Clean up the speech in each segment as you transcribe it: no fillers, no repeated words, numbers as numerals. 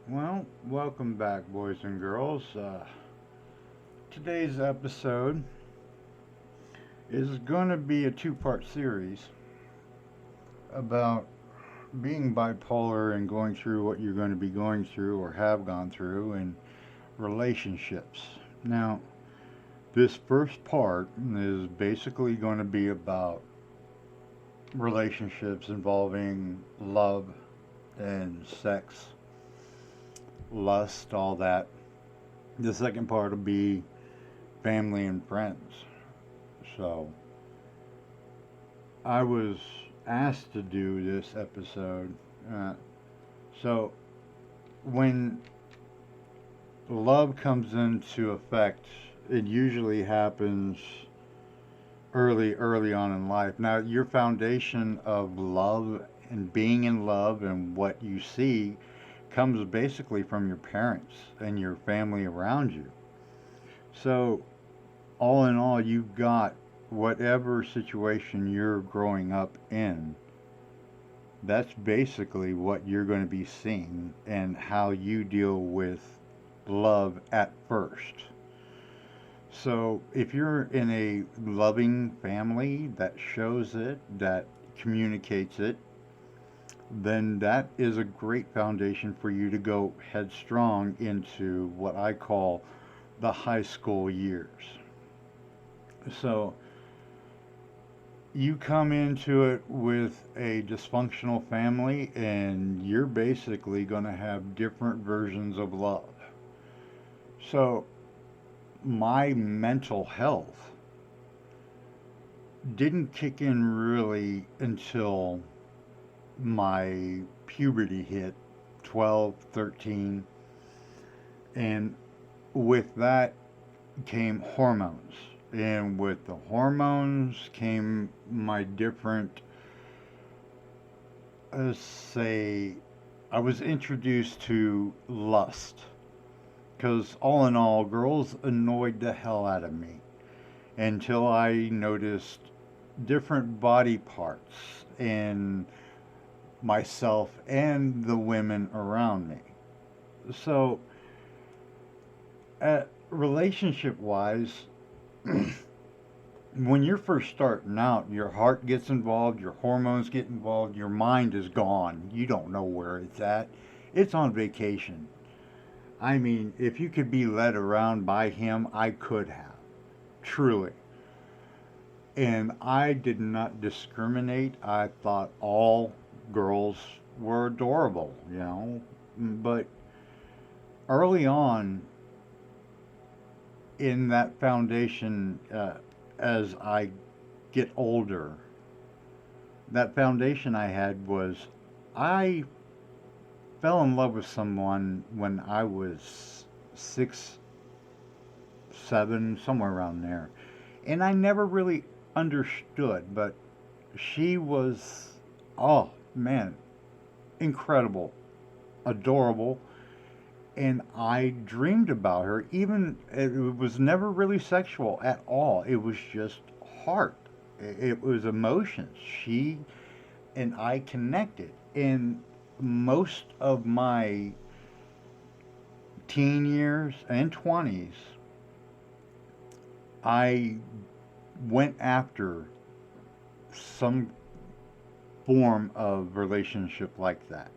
Well, welcome back, boys and girls. Today's episode is going to be a two-part series about being bipolar and going through what you're going to be going through or have gone through in relationships. Now, this first part is basically going to be about relationships involving love and sex, lust, all that. The second part will be family and friends. So, I was asked to do this episode. Uh, so, when love comes into effect, it usually happens early on in life. Now, your foundation of love and being in love and what you see comes basically from your parents and your family around you. So, all in all, you've got whatever situation you're growing up in, that's basically what you're going to be seeing and how you deal with love at first. So, if you're in a loving family that shows it, that communicates it, then that is a great foundation for you to go headstrong into what I call the high school years. So, you come into it with a dysfunctional family, and you're basically going to have different versions of love. So, my mental health didn't kick in really until my puberty hit 12, 13, and with that came hormones. And with the hormones came my different, say, I was introduced to lust. Because all in all, girls annoyed the hell out of me until I noticed different body parts in myself and the women around me. So, relationship wise, when you're first starting out, your heart gets involved, your hormones get involved, your mind is gone. You don't know where it's at. It's on vacation. I mean, if you could be led around by him, I could have. Truly. And I did not discriminate. I thought all girls were adorable. But early on in that foundation, as I get older, that foundation I had was I fell in love with someone when I was 6, 7, somewhere around there. And I never really understood, but she was, oh man, incredible, adorable. And I dreamed about her. Even it was never really sexual at all. It was just heart. It was emotions. She and I connected. And most of my teen years and 20s, I went after some form of relationship like that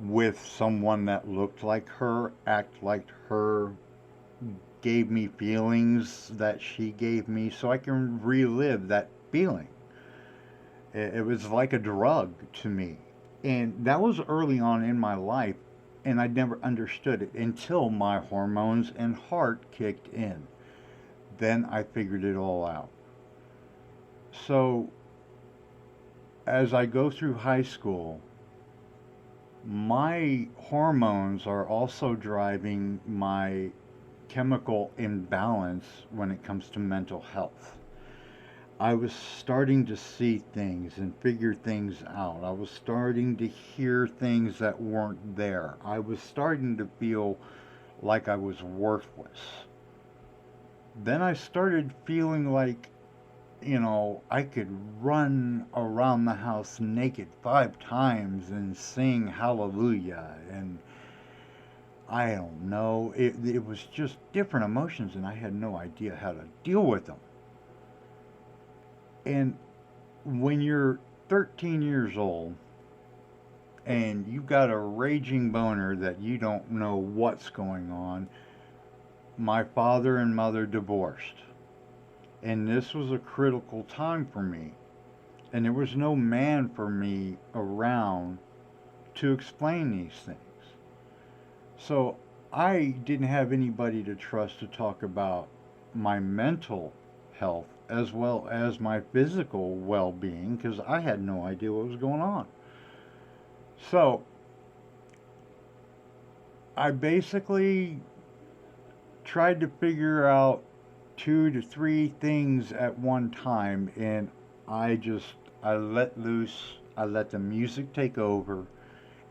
with someone that looked like her, act like her, gave me feelings that she gave me so I can relive that feeling. It was like a drug to me. And that was early on in my life, and I never understood it until my hormones and heart kicked in. Then I figured it all out. So, as I go through high school, my hormones are also driving my chemical imbalance when it comes to mental health. I was starting to see things and figure things out. I was starting to hear things that weren't there. I was starting to feel like I was worthless. Then I started feeling like I could run around the house naked 5 times and sing hallelujah. And I don't know, it was just different emotions, and I had no idea how to deal with them. And when you're 13 years old and you've got a raging boner that you don't know what's going on, my father and mother divorced. And this was a critical time for me. And there was no man for me around to explain these things. So I didn't have anybody to trust to talk about my mental health as well as my physical well being because I had no idea what was going on. So I basically tried to figure out 2 to 3 things at one time, and I let loose. I let the music take over,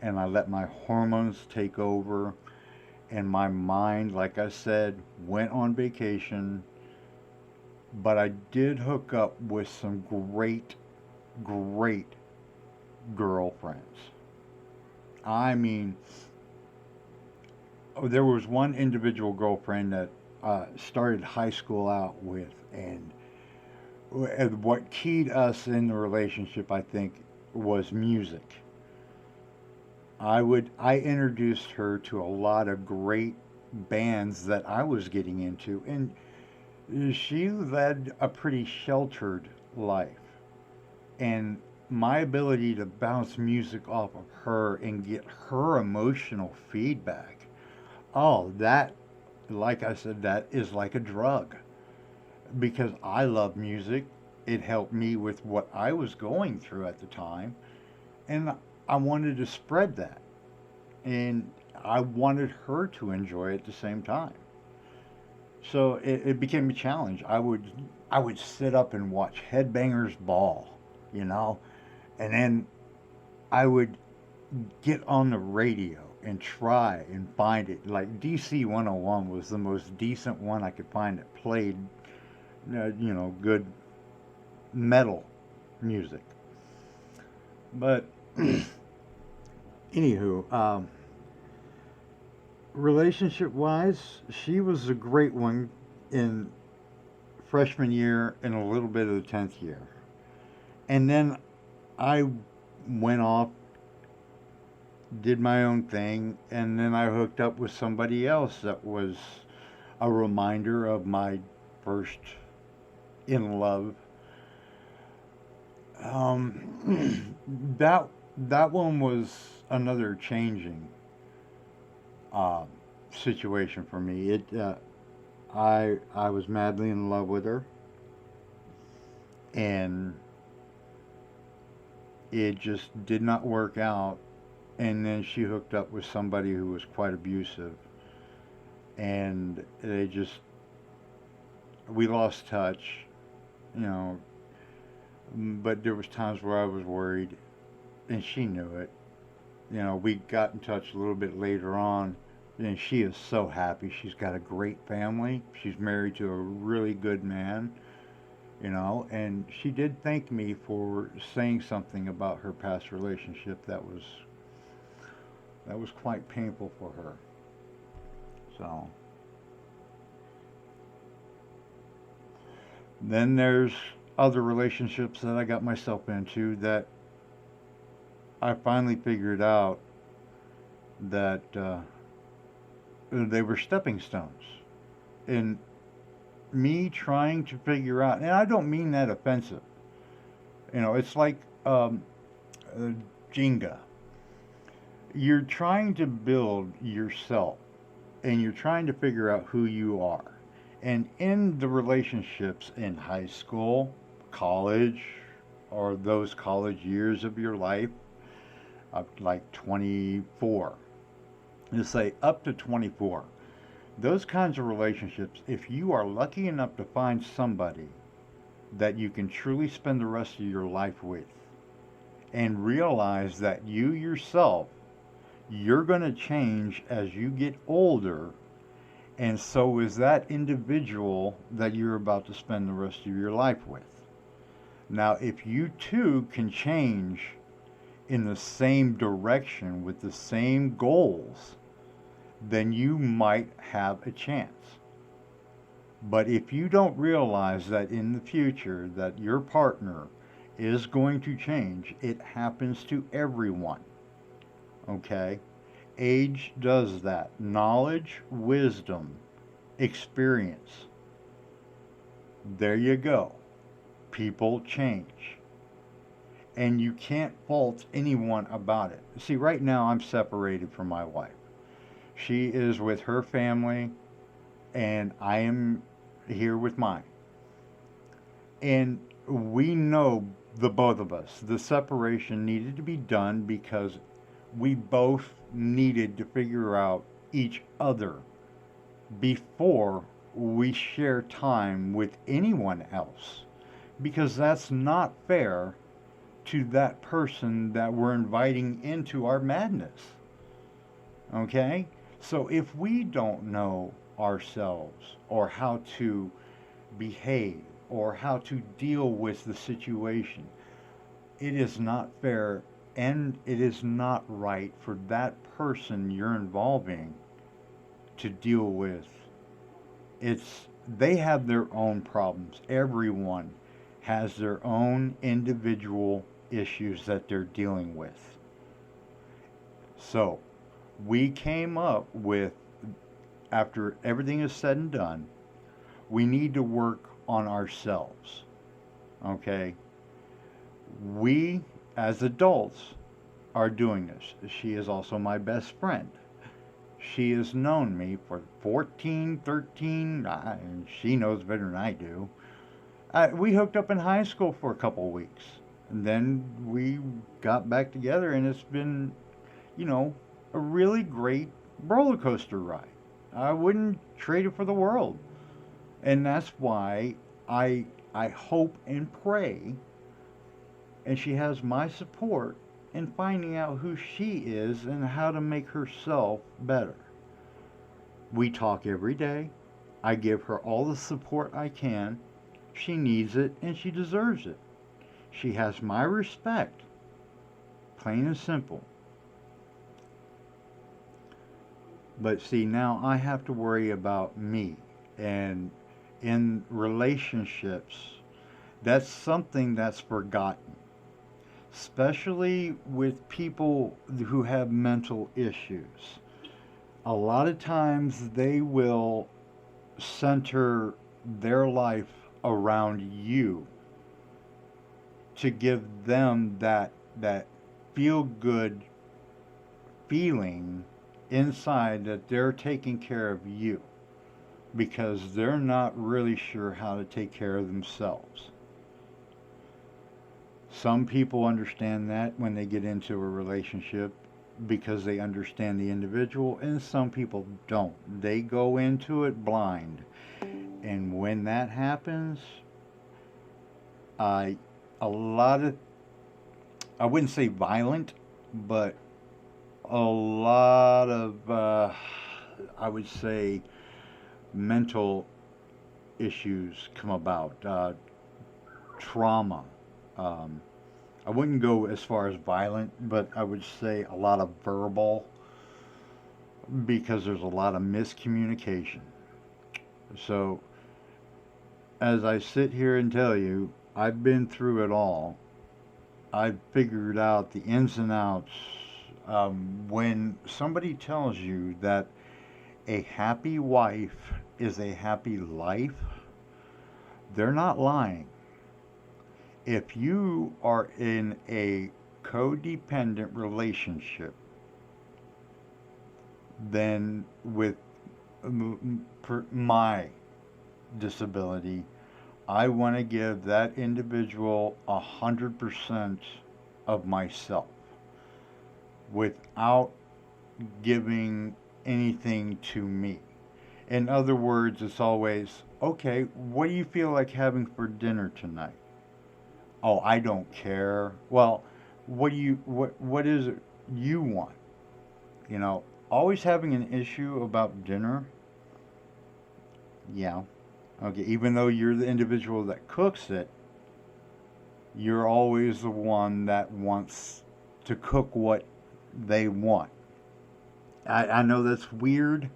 and I let my hormones take over, and my mind, like I said, went on vacation. But I did hook up with some great girlfriends. I mean, there was one individual girlfriend that started high school out with, and what keyed us in the relationship, I think, was music. I introduced her to a lot of great bands that I was getting into, and she led a pretty sheltered life. And my ability to bounce music off of her and get her emotional feedback, oh, that, like I said, that is like a drug because I love music. It helped me with what I was going through at the time, and I wanted to spread that, and I wanted her to enjoy it at the same time. So it became a challenge. I would sit up and watch Headbangers Ball, you know, and then I would get on the radio and try and find it. Like DC 101 was the most decent one I could find that played, good metal music. But anywho, relationship wise, she was a great one in freshman year and a little bit of the 10th year. And then I went off, did my own thing, and then I hooked up with somebody else that was a reminder of my first in love. That that one was another changing uh, situation for me. I was madly in love with her, and it just did not work out. And then she hooked up with somebody who was quite abusive, and we lost touch, you know. But there was times where I was worried, and she knew it. We got in touch a little bit later on, and she is so happy. She's got a great family. She's married to a really good man, and she did thank me for saying something about her past relationship that was quite painful for her. So then there's other relationships that I got myself into that I finally figured out that they were stepping stones. And me trying to figure out, and I don't mean that offensive, it's like uh, Jenga. You're trying to build yourself and you're trying to figure out who you are. And in the relationships in high school, college, or those college years of your life, up like 24, let's say up to 24, those kinds of relationships, if you are lucky enough to find somebody that you can truly spend the rest of your life with and realize that you yourself, you're going to change as you get older, and so is that individual that you're about to spend the rest of your life with. Now, if you two can change in the same direction with the same goals, then you might have a chance. But if you don't realize that in the future that your partner is going to change, it happens to everyone. Okay? Age does that. Knowledge, wisdom, experience. There you go. People change. And you can't fault anyone about it. See, right now I'm separated from my wife. She is with her family, and I am here with mine. And we know, the both of us, the separation needed to be done because we both needed to figure out each other before we share time with anyone else. Because that's not fair to that person that we're inviting into our madness. Okay? So if we don't know ourselves or how to behave or how to deal with the situation, it is not fair and it is not right for that person you're involving to deal with. It's they have their own problems. Everyone has their own individual issues that they're dealing with. So, we came up with, after everything is said and done, we need to work on ourselves. Okay? We, as adults, are doing this. She is also my best friend. She has known me for 14, 13, and she knows better than I do. We hooked up in high school for a couple of weeks. And then we got back together, and it's been, you know, a really great roller coaster ride. I wouldn't trade it for the world. And that's why I hope and pray, and she has my support in finding out who she is and how to make herself better. We talk every day. I give her all the support I can. She needs it and she deserves it. She has my respect, plain and simple. But see, now I have to worry about me. And in relationships, that's something that's forgotten, especially with people who have mental issues. A lot of times they will center their life around you to give them that feel good feeling inside that they're taking care of you because they're not really sure how to take care of themselves. Some people understand that when they get into a relationship because they understand the individual, and some people don't. They go into it blind. And when that happens, I a lot of, I wouldn't say violent, but a lot of I would say mental issues come about, trauma. Um, I wouldn't go as far as violent, but I would say a lot of verbal because there's a lot of miscommunication. So, as I sit here and tell you, I've been through it all. I've figured out the ins and outs. When somebody tells you that a happy wife is a happy life, they're not lying. If you are in a codependent relationship, then with my disability, I want to give that individual 100% of myself without giving anything to me. In other words, it's always, okay, what do you feel like having for dinner tonight? Oh, I don't care. Well, what is it you want? You know, always having an issue about dinner. Yeah. Okay, even though you're the individual that cooks it, you're always the one that wants to cook what they want. I know that's weird,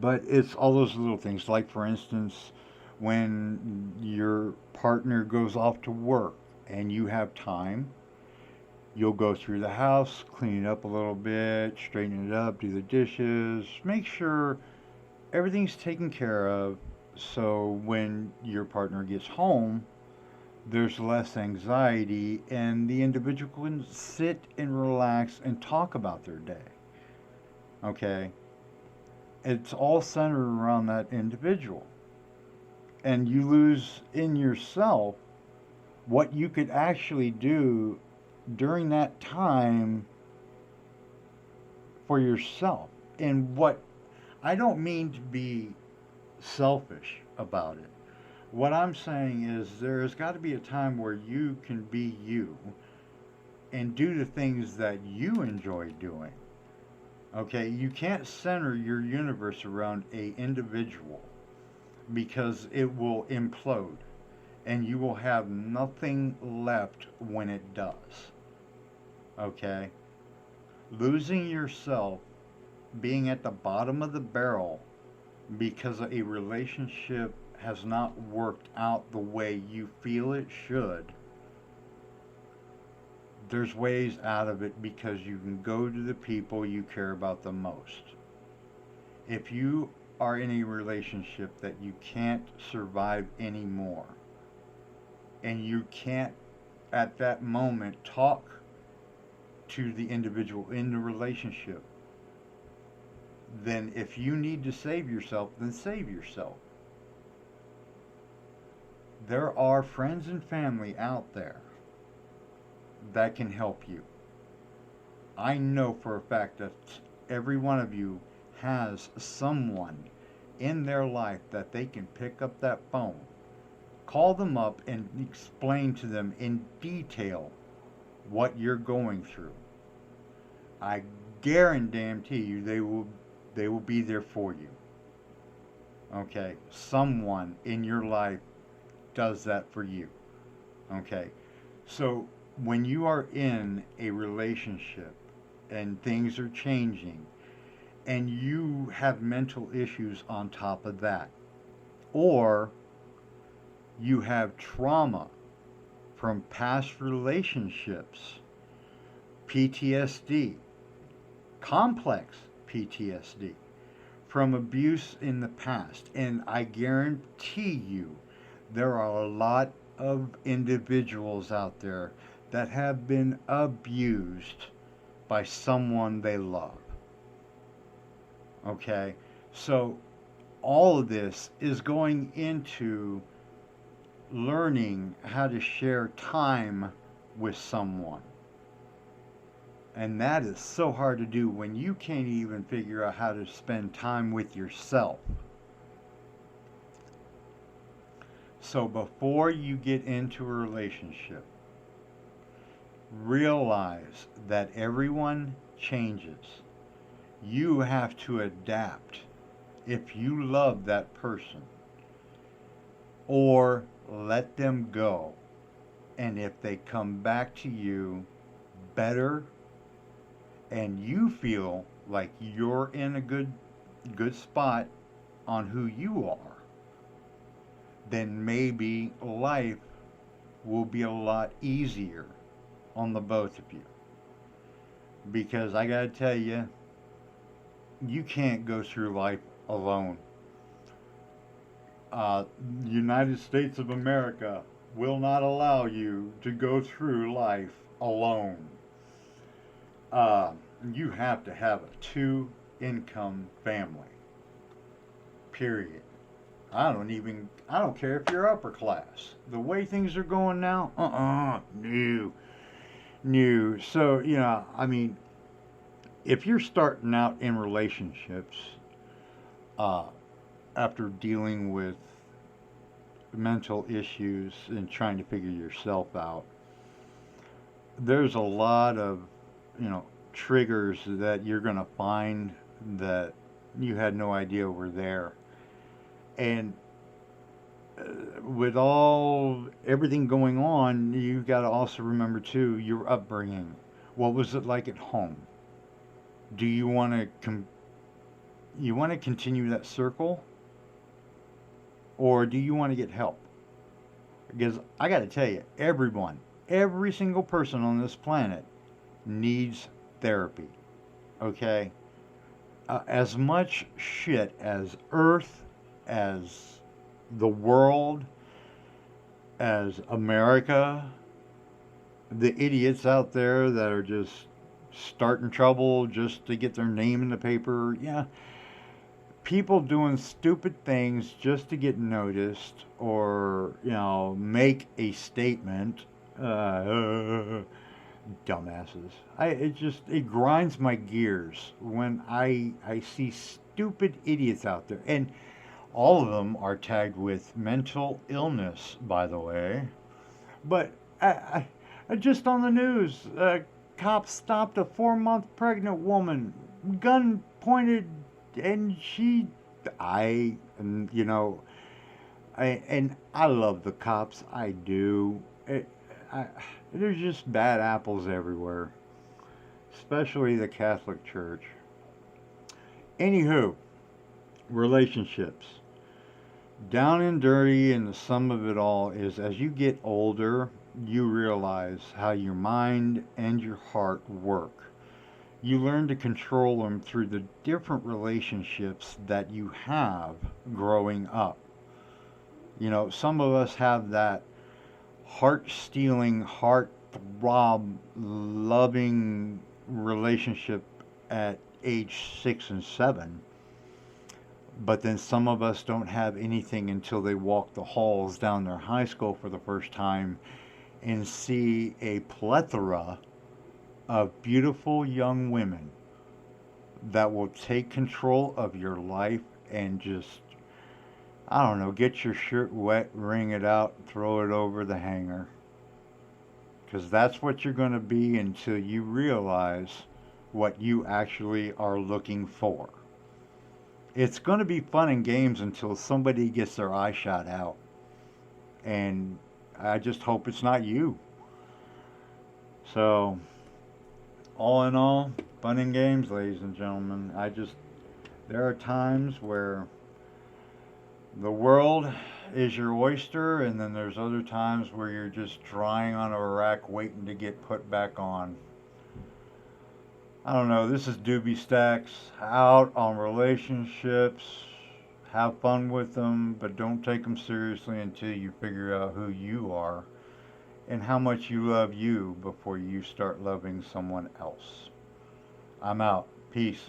but it's all those little things. Like, for instance, when your partner goes off to work and you have time, you'll go through the house, clean it up a little bit, straighten it up, do the dishes, make sure everything's taken care of, so when your partner gets home, there's less anxiety and the individual can sit and relax and talk about their day. Okay? It's all centered around that individual. And you lose in yourself what you could actually do during that time for yourself. And what I don't mean to be selfish about it. What I'm saying is there's got to be a time where you can be you and do the things that you enjoy doing. Okay, you can't center your universe around a individual because it will implode and you will have nothing left when it does. Okay? Losing yourself, being at the bottom of the barrel because a relationship has not worked out the way you feel it should, there's ways out of it because you can go to the people you care about the most. If you are in a relationship that you can't survive anymore, and you can't at that moment talk to the individual in the relationship, then if you need to save yourself, then save yourself. There are friends and family out there that can help you. I know for a fact that every one of you has someone in their life that they can pick up that phone, call them up, and explain to them in detail what you're going through. I guarantee you they will be there for you. Okay? Someone in your life does that for you. Okay? So when you are in a relationship and things are changing and you have mental issues on top of that, or you have trauma from past relationships, PTSD, complex PTSD from abuse in the past, and I guarantee you there are a lot of individuals out there that have been abused by someone they love. Okay? So all of this is going into learning how to share time with someone. And that is so hard to do when you can't even figure out how to spend time with yourself. So before you get into a relationship, realize that everyone changes. You have to adapt if you love that person, or let them go. And if they come back to you better and you feel like you're in a good spot on who you are, then maybe life will be a lot easier on the both of you. Because I gotta tell you, you can't go through life alone. United States of America will not allow you to go through life alone. You have to have a two-income family. Period. I don't care if you're upper class. The way things are going now, no, no. So, I mean, if you're starting out in relationships, uh, after dealing with mental issues and trying to figure yourself out, there's a lot of, triggers that you're going to find that you had no idea were there. And with all everything going on, you got to also remember too your upbringing. What was it like at home? Do you want to you want to continue that circle, or do you want to get help? Because I got to tell you, everyone, every single person on this planet needs therapy. Okay, as much shit as Earth, as the world, as America, the idiots out there that are just starting trouble just to get their name in the paper. Yeah, people doing stupid things just to get noticed or, make a statement. Dumbasses. It grinds my gears when I see stupid idiots out there. And all of them are tagged with mental illness, by the way. But just on the news, cops stopped a 4-month pregnant woman, gun pointed, and I, you know, and I love the cops. I do. I, there's just bad apples everywhere, especially the Catholic Church. Anywho, relationships. Down and dirty, and the sum of it all is as you get older, you realize how your mind and your heart work. You learn to control them through the different relationships that you have growing up. Some of us have that heart stealing, heart throb loving relationship at age 6 and 7. But then some of us don't have anything until they walk the halls down their high school for the first time and see a plethora of beautiful young women that will take control of your life and just, I don't know, get your shirt wet, wring it out, throw it over the hanger. Because that's what you're going to be until you realize what you actually are looking for. It's going to be fun and games until somebody gets their eye shot out. And I just hope it's not you. So, all in all, fun and games, ladies and gentlemen. There are times where the world is your oyster, and then there's other times where you're just drying on a rack waiting to get put back on. I don't know. This is Doobie Stacks out on relationships. Have fun with them, but don't take them seriously until you figure out who you are and how much you love you before you start loving someone else. I'm out. Peace.